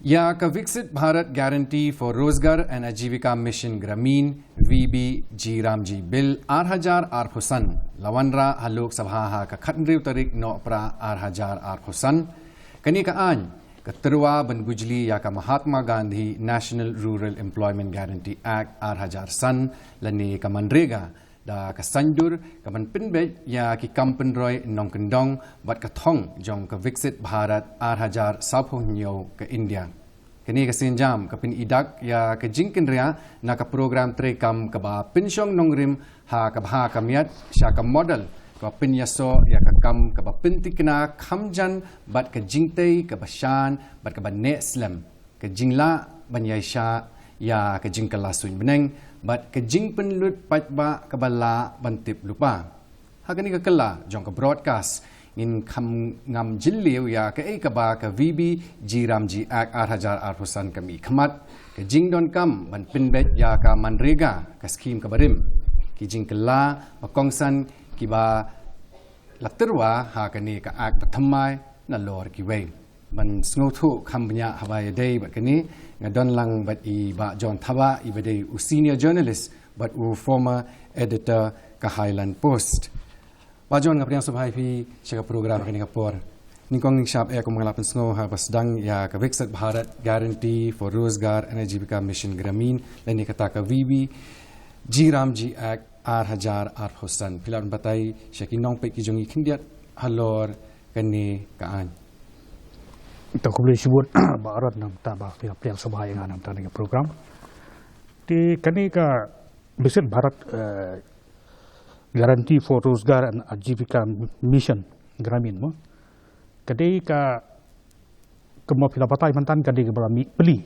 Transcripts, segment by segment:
या का विकसित भारत गारंटी फॉर रोजगार एंड आजीविका मिशन ग्रामीण VBG रामजी बिल 8,000 lawanra haluk sabha ka khatnriu tarik no pra 8,000 kani ka an keterwa ban gujli ya ka Mahatma Gandhi National Rural Employment Guarantee Act 8,000 lani ka Manrega da ka sandur ka ban pinbet ya ki kampen roy nong kendong bat ka thong jong ka viksit Bharat 8,000 saphnyo ka India kini ka sinjam ka pin idak ya ka jingkin ria na ka program trekam ka ba pensyong nongrim ha ka bha ka miat sya ka model ka pin yaso ya ka kam ka ba pintikna khamjan bat ka jingtei ka bashan bat ka ba ne slam ka jingla ban yaisha ya ka jingkala sun beneng bat ke jing penlut patba kabala bantip lupa hakani ka kala jong ka broadcast in kham ngam jilliu ya ka ei ka ba ka VBG Ramji Act 8,000 kami khamat ke jing don kam ban pinbet ya ka Manrega ka skim ka barim ki jing kala pakongsan ki ba laterwa hakani ka act pathamai na lor ki wei ban snothu khambnya hawai day bat kini ngadon lang bat I ba John Thaba I badai u senior journalist but u former editor ka Highland Post ba John ngapriang subhai pi sya program kini kapor ningkong ning shap ko mangalapan sngo ha basdang ya ka Viksit Bharat Guarantee for Rozgar and Ajivika Mission Gramin lani kata ka VBG Ramji Act 8,000 pilan batai sya kinong pe ki jongi khindiat halor kani kaan kita boleh sebut barat nam tabah pihak sebaya yang nam tadi program di kini ka Viksit Bharat Guarantee for Rozgar and Ajivika Mission Gramin mo kadi ka kemo pila batai mantan kadi ka berami beli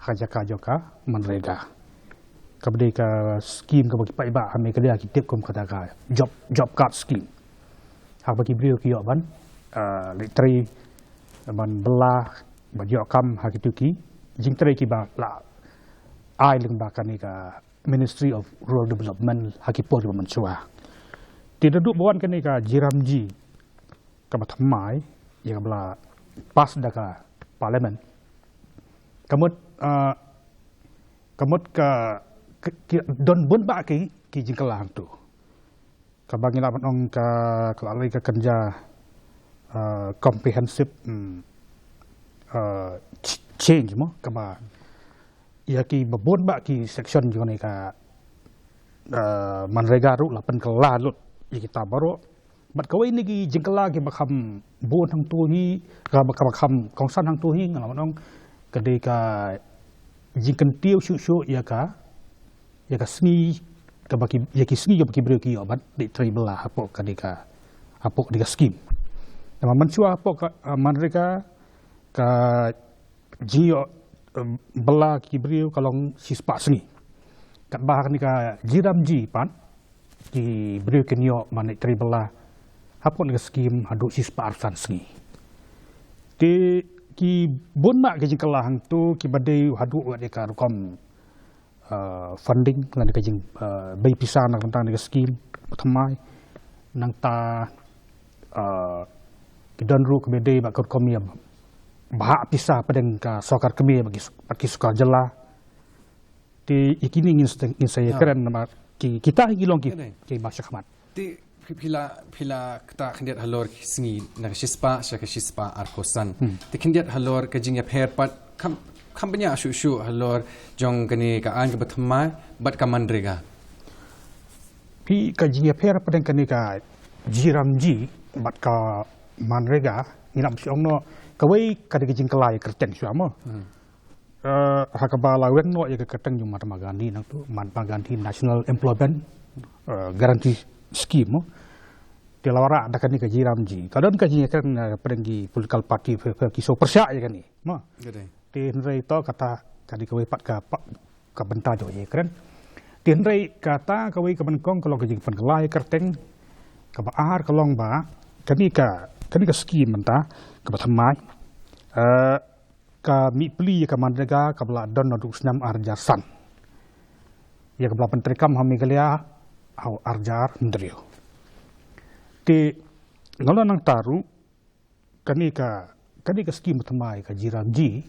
hajaka joka Manrega kabdi ka scheme ka bagi paiba ame kadi akitip kom kata ka job card scheme hak bagi beliau kiyo ban litri ban belah bajok kam hakituki jing trai ki ba la ai leng ba kan ka Ministry of Rural Development hakipor ba mansua tidak duk bawan kan ka Jiramji ka mathamai ya bla pas da ka parliament kamut ka don bun ba ki jing kelang tu ka bangila ong ka kalai ka kerja comprehensive change mo kaba ya ki babon ba ki section jo ni ka Manrega ru lapan kala lut ya kita baro bat kawai ni ki jingkala ki bakam bon hang tu hi ka bakam kongsan hang tu hi ngalaman ong kade ka jingken tiu syu ya ka sni ka baki ya ki sni ya baki bro ki obat di tribal lah apok kade ka apok di scheme nama mansua apok Manrega ka jio bela kibriu kalong sispa seni kat bah ni ka Jiramji pan ki briu kenyo manik tri bela hapon ke skim hadu sispa arsan seni ki bonmak ke jingkala hang tu ki badai hadu wa ka kom funding lan ka jing bai pisah nak tentang ke skim thamai nang ta dan ru kebedai bakal komiam bahak pisah padang ka sokar kemi bagi sukar jela di ikini ingin saya keren nama kita gilong ki masyarakat ti pila kita kendiat halor singi nak sispa syaka sispa arkosan ti kendiat halor ka jingya pherpat kampanya syu halor jong kani ka an ka bathamai bat ka Manrega pi ka jingya pher padang kani ka Jiramji bat ka Manrega nginap siongno kawai kada kijing kelai kerteng suamo hakaba lawen no ya kerteng yung Mahatma Gandhi nang tu Mahatma Gandhi National Employment Guarantee Scheme di lawara ada kan ni ka Jiramji kadon ka jing kan perenggi political party kiso persya ya kan ni mo di nrai to kata kadi kawai pat ka benta jo ye keren di nrai kata kawai ka benkong kalau ka jing pen kelai kerteng ka baar kalong ba kani ka scheme menta ka bathamai ka mi pli ka Manrega ka bla don nadu snam arjar san ya ka bla pentri kam hamigalia au arjar ndrio ti ngalo nang taru kani ka scheme bathamai ka Jiramji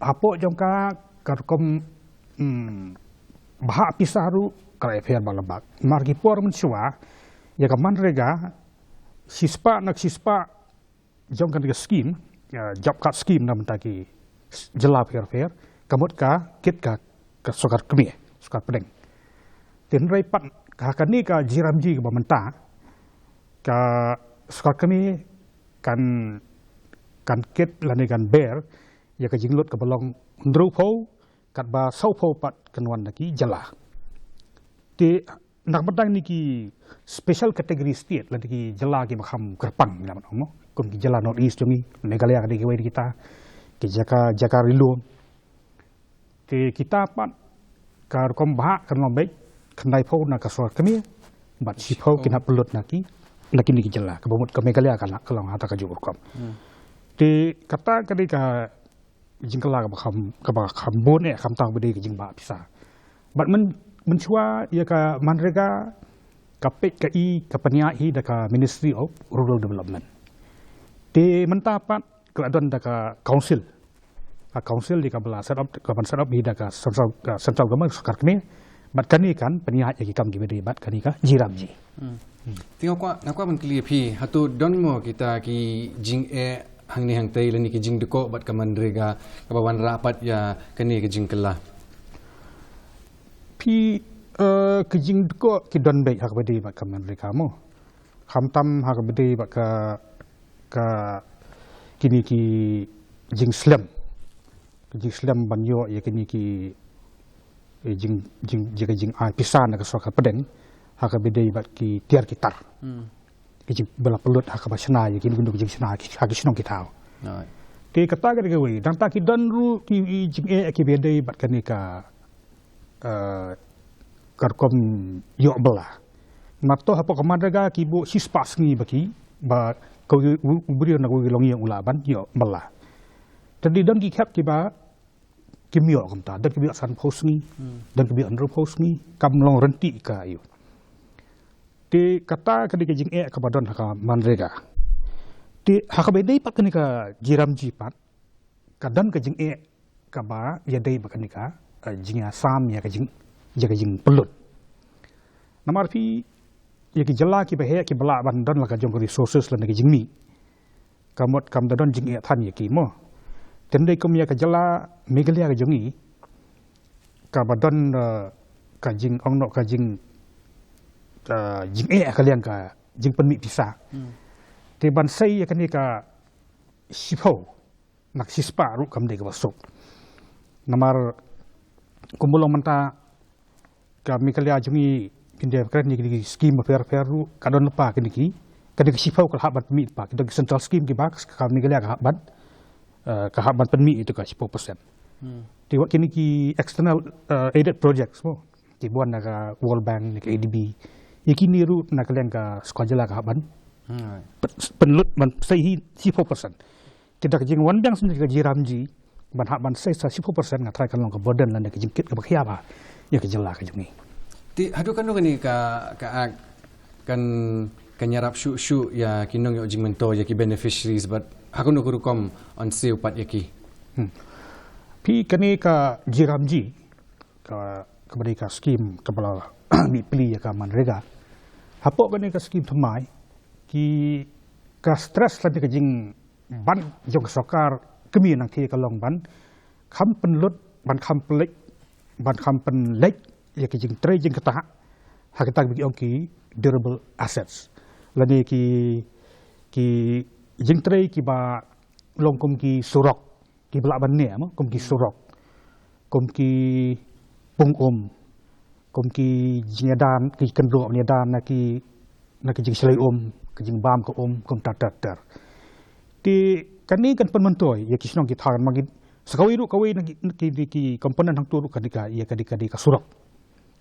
Hapo jongka karkom bahak pisaru kara FR balabak. Margi por mensua ya ka manrega sispa jongkan ke skim job cut scheme na mentaki jela FR kamut ka kit ka sokar kemi sokar pedeng. Tin rai pat ka kani ka jiramji ka bamenta ka sokar kemi kan kit lani kan ber ya ka jinglut ka balong ndru po kat ba sau po pat kanwan naki jela. Ti nak bedang niki special category state lani ki jela ki makham kerpang naman mo. Kum ki jela north east jongi Meghalaya kadi kiwai kita ki jaka rilu. Ti kita pat kar kom bahak kan lombek kendai po na ka sokar kemi bat sipo kina pelut naki niki jela ka bomut ka Meghalaya kan kalong hata ka jubur kom. Di kata ketika jingkela ke bakam bone kam tang bede ke jingba bisa. Bat mencua ya ka manrega kapet ka i ka paniai da ka Ministry of Rural Development. Di mentapat keladon da ka council. Ka council di ka bela set up hi da ka central government sekar kami. Bat kani kan paniai ya ki kam gibede bat kani ka jiramji. Tengok nak man clear pi hatu don mo kita ki jing hang ni hang tay lani ki jing deko bat ka manrega ka bawan rapat ya kani ki jing kelah. Pi ke jing deko ki don baik hak bede bat ka manrega mo. Kham tam hak bede bat ka kini ki jing slam. Jing slam banyo ya kini ki jing ai pisan ka soka pedeng hak bede bat ki tiar kitar. Ki bela pelut hak ba sena ya kini gunduk jing sena hak sinong ki tau. Ti kata ka dewe dang ta ki don ru ki jing ki bede bat kani ka karkom yo bela. Mato hapo kamandaga ki bo sispas ngi baki ba ko ubri na ko longi yang ulaban yo bela. Tadi don ki kap ki ba kimio kam ta dan ki bi san post ngi dan ki bi andro post ngi kam long renti ka yo. Ti kata ketika jing ka badon haka manrega. Ti haka bedai pat kenika jiramji pat kadan ke jing ka ba ya dai bakanika jing sam ya ke jing pelut. Namar fi ya ki jela ki behe ki bela bandon la ka jong resources la ke jing mi. Kamot kam dadon jing than ya ki mo. Tendai kum ya ka jela Meghalaya ka jongi ka badon ka jing ongno ka jing kalian ka jing penmi pisa. Te ban sai ya kani ka sipo nak sispa ru kam de ka basok. Namar kumulong manta ka Meghalaya jongi kinde kren ni scheme fair ru kadon lepa kini ki kadi sipo ka habat penmi pa kida central scheme ki bak ka Meghalaya ka habat penmi itu ka 10%. Ti wak kini ki external aided projects mo. Ti buan na ka World Bank ni ka ADB. Iki niru na kalian ka sekolah jela ka haban. Penlut man sai 10%. Kita ka jing wan bang sendiri ka jiramji ban haban sai 10% ngatrai kan long ka bodan lan ka jingkit ka bakhia ba. Ya ka jela ka jungi. Ti hadu kan ni ka kan kanyarap syu ya kinong yo jing mento ya ki beneficiaries but hakun ko kom on seu pat ya ki. Pi kani ka jiramji ka kembali ka skim kepala mi pli ya ka manrega. Hapo kani ka skim thumai ki ka stress la ka jing ban jong sokar kemi nang thi ka long ban kham penlut ban kham pelek ban kham penlek ya ka jing tre jing kata ha kita bi ki durable assets. Lani ki jing tre ki ba long kum ki surok ki belak ban ne mo kum ki surok kum ki pung kum ki jinyadan ki kendro nyadan na ki jing selai ki jing bam ko kum tar ti kani kan penmentoy ya ki snong ki tharan magin sakawi ru kawi na ki komponen hang turu kadika ya kadika ka surok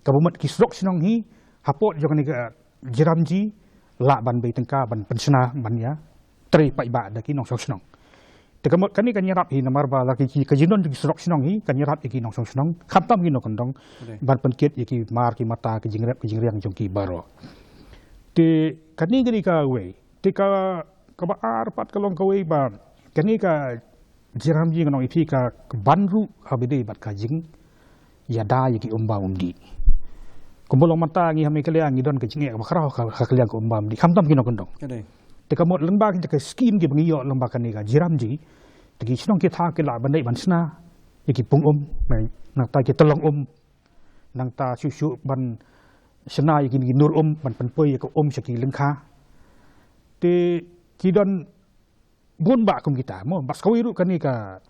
kabumat ki surok snong hi hapot jong ni ka jiramji la ban bei tengka ban pensna ban ya tri pai ba da ki nong snong tekamot kani kan nyarap hi namar ba laki ki kajinon ki surok snong hi kan nyarap iki nong snong khatam gi no kondong ban penkit iki mar ki mata ki jingrep jong ki baro te kani gari ka we te ka ba ar pat kalong ka we ba kani ka jiram ji nong ipi ka banru habide bat ka jing ya da yaki umba umdi kumbulong mata ngi hami kaliang ngi don ka jing ya bakrao ka kaliang ko umba umdi kamtam kino kondong Kadai. te kamot lengba ka skim ki bangiyo lengba ka ni ka jiram ji tegi sinong ki tha ki la bandai bansna yaki pung nang ta ki tolong nang ta susu ban sena yaki ni nur ban panpoi ka saki lengkha te kidon bun ba kum kita mo bas kawiru kani ka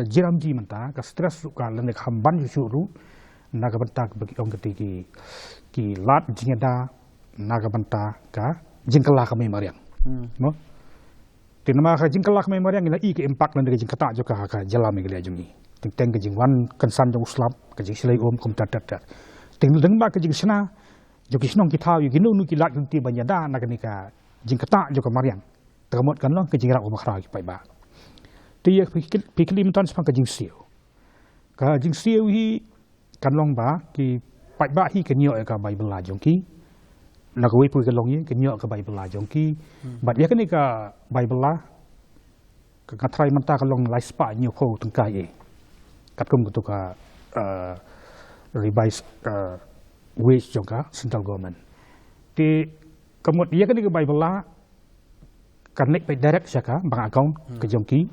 jiram ji manta ka stress ka lene hamban susu naga banta bagi ong ki lat jingeda naga banta ka jingkala ka mai mariang mo tinama ka jingkala ka mai mariang ina i ke impact lene jingkata jo ka jala me gele jungi teng ke jingwan kansan jong slap ke jing silai kum tat ting deng ba ke jing sena jo ki snong ki thaw yu ginu nu ki lat ti banyada naga ni ka jingkata jo ka mariang termot kan lo ke jing ra ko makhra ki pai ba ti ya pikli mentan sepang ke jing siu hi kan long ba ki pai ba hi ke nyo ka bible la jong ki na ko wi pu ke long ye ke nyo ka bible la jong ki bat ya kan ka bible la ka trai manta ka long lai spa nyo ko tung kai e kat kum tu ka revise wage jong ka central government ti kamot ya kan ka bible la kan nek pe direct saka bang account ke jong ki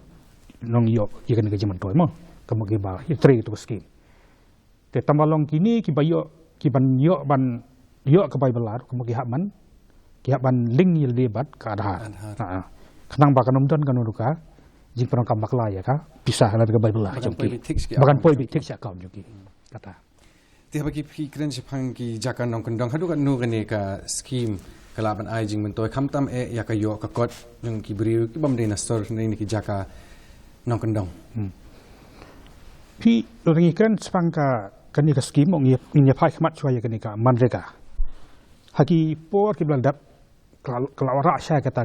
nong yo ya kan ke jaman toy mo kamu ki ba hi tre tu skim te tamalong kini ki bayo ki ban yo ke bible la kamu ki ban link yel debat ka adha kanang ba kanom don kan uruka jing perang kambak la ya ka pisah la ke bible la jong ki bagan poi bi tik sak account jong ki kata Ti bagi pikiran sepang ki jakan nong kendong hadu kan nu kene ka scheme kalaban ai jing mentoi kamtam ya ka yo ka kot jong ki briu ki bam de na stor ni ki jaka nong kendong pi orang ikan sepang ka kani ka scheme ong ni pai khamat chua kani ka manreka haki por ki blandap kelawara sya kata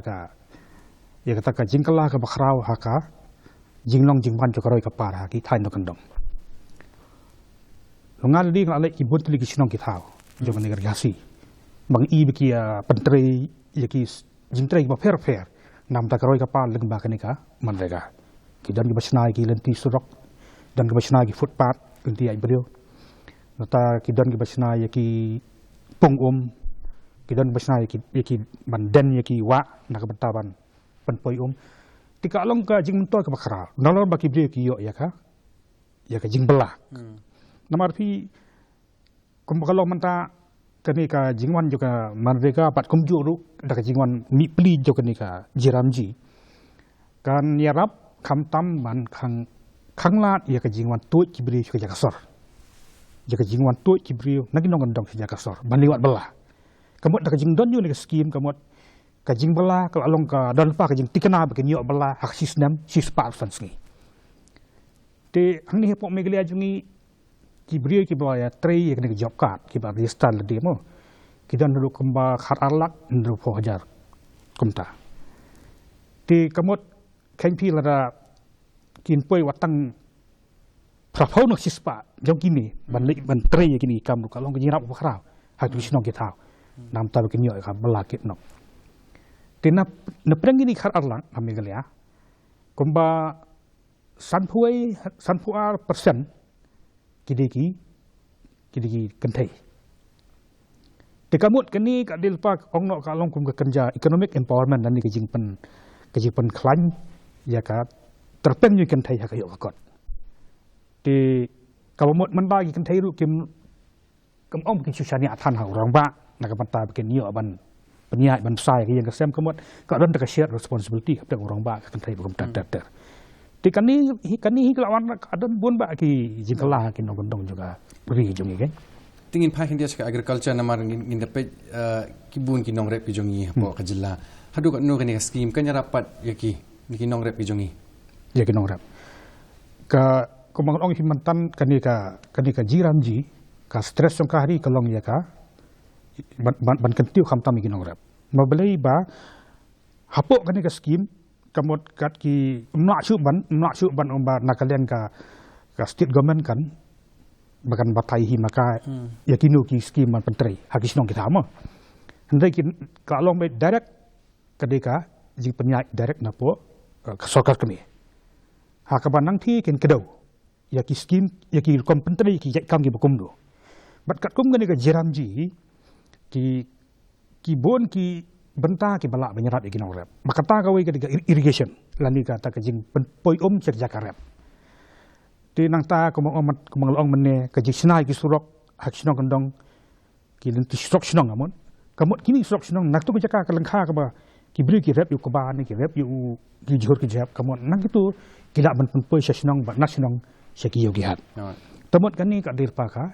ka jingkala ka bakrau haka jinglong jingban jokaroi ka par haki thai no kendong longal di ngalai ki botli ki sinong ki thau jong ni gargasi bang i biki pentrei yaki jingtrei ba fair nam ta karoi ka par leng ba kani ka manreka ki dan ki basnai ki lenti surok dan ki basnai ki footpath lenti ai brio nata ki dan ki basnai ki pung ki dan basnai yaki banden yaki wa nak bentaban penpoi tika long ka jing mentoi ka bakra nalor baki brio ki yo ya ka jing belah namar pi kalau menta kani ka jingwan juga manreka pat kumjuru da ka jingwan mi pli jo kani ka jiramji kan yarap kamtam man khanglat ya ka jingwan tu kibri ka jakasor ja ka jingwan tu kibri nagi nong ndong ka jakasor ban liwat belah kamot da ka jingdon ju ni ka skim kamot ka jing belah kalau along ka don pa ka jing tikana ba ka nyo belah hak sistem sispa fansngi te hang ni pok meglia jungi kibri ki ba ya trei ya kena job card ki ba register le demo kita ndu kemba khat arlak ndu po hajar kumta ti kamot kengpi la kin poi watang prapau no sispa jong kini ban trei ya kini kam ka long jingrap ba kra ha tu sinong ki thau nam ta ki nyo ka balakit no ti na preng ni khat arlak amigalia kumba sanpuar persen kidiki kentai. Tekamut kini kat dilpa ongno ka long kum kerja economic empowerment dan ni kejing pen klan ya ka terpen yu kentai ha kayo kakot. Ti kabamut man bagi kentai ru kim om kin susani athan ha orang ba nak panta bikin yo ban penyak ban sai yang kesem kamut ka don ka share responsibility ka orang ba kentai bukum tar. Ti kani kelawan adon bun ba ki jingkala ki nong juga beri jongi kan tingin pa hindi sa agriculture namar ngin dapat kibun ki nong rep ki jongi po ka jilla hadu ka no kani scheme kanya rapat yaki ki nong rep ki jongi ya ki nong rep ka kumang ong himantan kani ka jiramji ka stress song ka hari kalong ya ka ban kentiu khamtam ki nong rep mabelai ba hapok kani ka scheme kamot kat ki nak ban umba nakalian ka state government kan bakan batai hi maka yakinu ki scheme man pentrei hakis nong kita mo hendai ki kalong be direct kadeka jing penyak direct napo ka sokar kami hakaban nang thi ken kedau ya ki skim ya ki kompentri ki jai kam ki bukum do bat kat kum gani ka jiramji ki bon ki benta ki balak banyarat iki nang rep makata ka wei ka irrigation lani ka ta ka jing poi cer jakarep ti nang ta kumang ong mene ka jing snai ki surok hak sinong kandong ki lentu surok sinong amon kamot kimi surok sinong nak tu ka jaka ka lengkha ka ba ki bri ki rep yu ko ba ni ki rep yu ki jor ki jap kamot nang itu kila ban poi sinong ba nasionong seki yogi hat tamot kani ka dir pa ka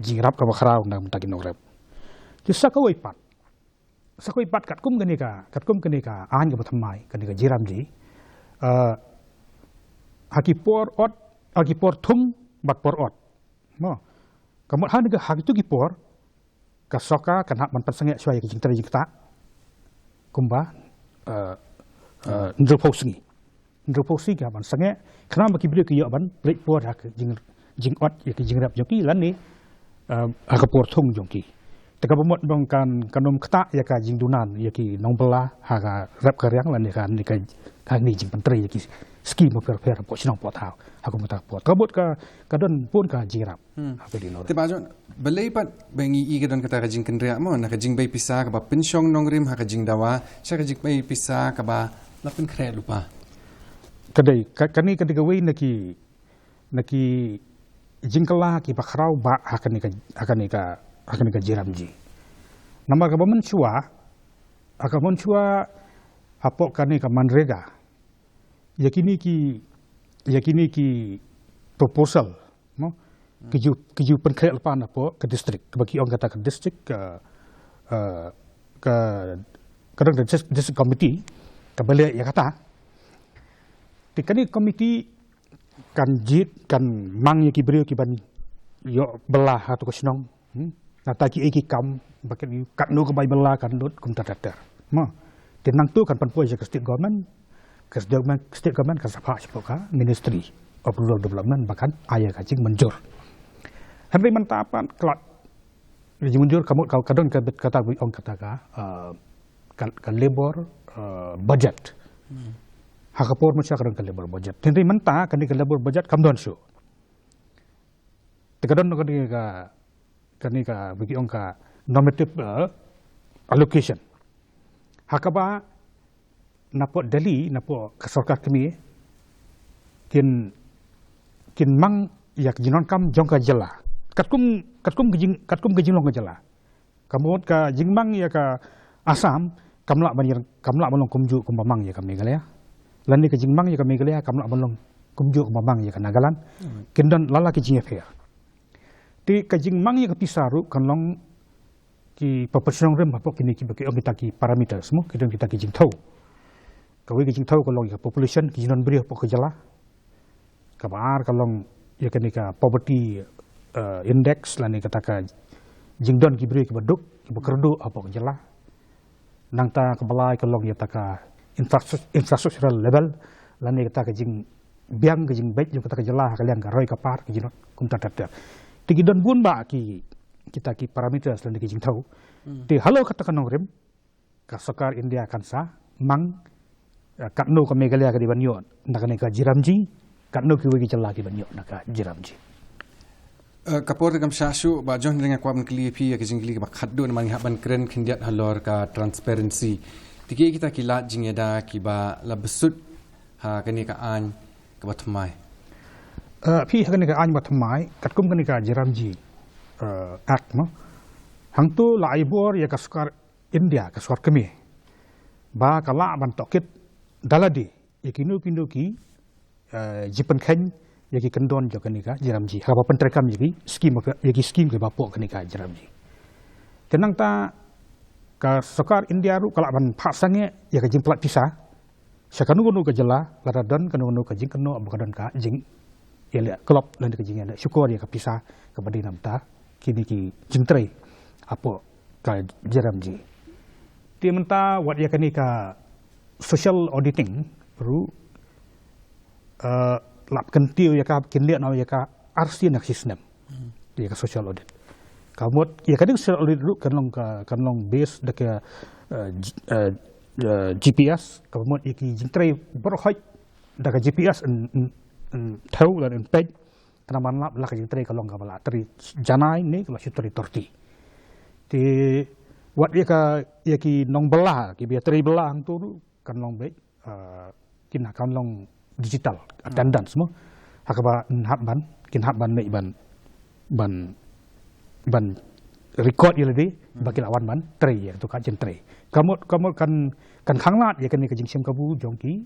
jingrap ka bakrau nang takin nong rep ti sakawai pat kat kum kani ka an ka pathamai kani ka jiramji haki por thum bat por ot mo kamot han ka haki tu ki por ka soka kan hak man pasange swai ki jingtari jingta kumba ndro posingi ka man sange khana ma ki bri ki yo ban lek por hak jing ot ki jingrap joki lan ni hak por thum jongki teka bomot dong kan kanom kata ya ka jing dunan ya ki nong bela ha ka rap ka riang lan ni kan ni jing pentri ya ki ski mo per po sinong po thau ha ko mata po kabut ka don pun ka jirap ha pe dino te bajon belai pat bengi i gedon kata ka jing kendria mo na ka jing bai pisa ka ba pensyong nong rim ha ka jing dawa sya ka jing bai pisa ka ba lapin kre lupa kadai kani ketika wei naki jingkala ki bakrau ba hakani ka jiramji nama ka mencua apok kani ka manrega yakini ki proposal no kiju penkret lepan apo ke distrik bagi orang kata ke distrik ke kadang district committee ke balik ya kata tikani komiti kan jit kan mang ki beri ki ban yo belah atau kesenong nata ki eki kam baket kat no ke bai belah kan dot kum tatater ma tenang tu kan panpoi ke state government kan sabha sepoka ministry of rural development bahkan ayah kacing menjur henry mentapan kelak menjur kamu kadon kata ong kata ka labor budget hakapor macam kadang ka labor budget henry menta kan ka labor budget kam don so tekadon kan ka bagi ong ka normative allocation hakaba napo Delhi napo kesorkat kami kin mang yak jinon kam jong ka jela katkum gejing long ka jela kamot ka jingmang ya ka Assam kamla balong kumju kumbamang ya ka Meghalaya lani ka jingmang ya ka Meghalaya kamla balong kumju kumbamang ya ka Nagaland kindon lala ki jing affair ti ka jingmang ya ka Pisaru kanlong ki proportional rem apa kini ki bagi kita ki parameter semua kita ki jing tau kawai kijing tahu kalau ya population kijinon beri apa kejala kabar kalau ya kenika poverty index lani kata ka jingdon kiberi kibaduk kibakerdu apa kejala nangta kebalai kalau ya taka infrastructural level lani kata ka jing biang kijing baik juga kata kejala kalian garoi kapar kijinon kumta tata tigidon bun ba kita ki parameter lani kijing tahu ti halo kata kanong ka sokar India kansa mang katno ka Meghalaya ka di banyo nakane ka jiramji katno ki wegi chala ki banyo naka jiramji kapor kam shashu ba jon dengan kwam kli pi ka jingli ba khaddo na mangi haban kren khindiat halor ka transparency tike kita kila jingeda ki ba la besut ha kani ka an ka batmai pi kani ka an batmai katkum kani ka jiramji act mo hangtu la aibor ya ka sukar India ka sukar kemi ba kala ban tokit daladi yakinu ki jipan khen yaki kendon jo kanika jiramji haba pentrekam yaki skim ke bapok kanika jiramji tenang ta ka sokar India ru kala ban phasange ya ka jimplat pisa sakanu gunu ka jela laradon kanu gunu ka jingkeno abakadon ka jing ele klop lan ka jing ele syukur ya ka pisa ka badinam ta kini ki jingtre apo ka jiramji ti menta wat ya kanika social auditing perlu lap kentiu ya ka kinliat na ya ka RC nak sistem ya ka social audit kamot ya kadang social audit dulu kanlong base dek GPS kamot iki jingtrai berhoi dak GPS thau dan pej tanaman lap lah kajing teri kalong kabala teri janai ni kalau teri torti ti wat dia ki nong belah ki biar teri belah tu kan long bej kin kan long digital attendance semua hakaba ban kin ban nei ban record ia lagi bagi lawan ban teri tu kajen teri kamu kan khanglat ya kan ni kajing sim kabu jongki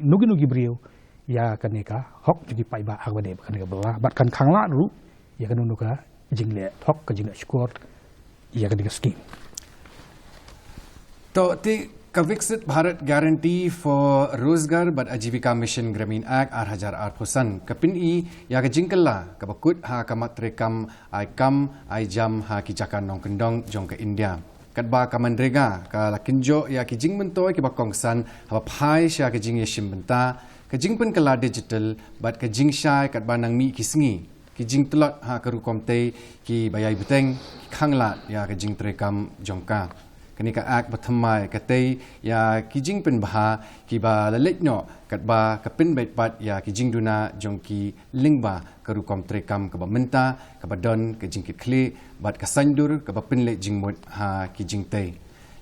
nugi brio ya kan ka hok jadi pai ba agade kan ka belah bat kan khanglat dulu ya kan nuka jingle hok ka jingle skor ya kan scheme तो ती का विकसित Bharat guarantee for रोजगार बट आजीविका मिशन ग्रामीण एक्ट 2008 कपिन ई या का जिंकल्ला का बकुट हा का मतरेकम आई जम हा की जाkan nong kendong jong ke India kadba ka manrega ka lakinjo ya ki jing mentoy ki bakongsan ha phai sha ka jing yeshim benta ka jing pen kala digital but ka jing shai kadba nang mi kisngi ki jing tlot ha ka rukom te ki bayai beteng khanglat ya ka jing trekam jongka kini ka ak batamai katei ya kijing pen baha ki ba lalet no kat ba ka pen bet pat ya kijing duna jongki lingba karu kom trekam ka ba menta ka ba don ka jing kit kli bat ka sandur ka ba pen le jing mot ha kijing te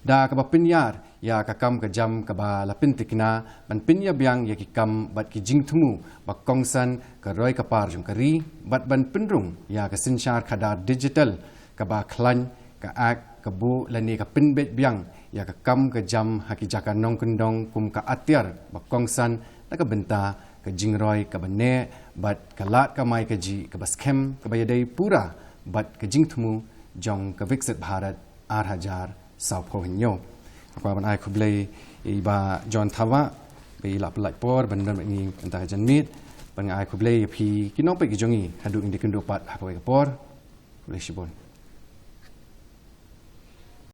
da ka ba pen yar ya ka kam ka jam ka ba la pen tikna ban pen ya byang ya ki kam bat kijing thumu ba kongsan ka roi ka par jong kari bat ban penrung ya ka sinchar khadar digital ka ba khlan ka ak kebu lani ka pinbet biang ya ka kam ka jam hakijakan nong kendong kum ka atiar bakongsan ta ka benta ka jingroi ka bane bat ka lat ka mai ka ji ka baskem ka bayadai pura bat ka jingthmu jong ka viksit bharat 8000 sau pho hinyo apa ban ai khublei i ba John Thawa be lap lai por ban ban ni anta janmit ban ai khublei phi kinong pe ki jongi hadu indi kendo pat ha ka por le shibon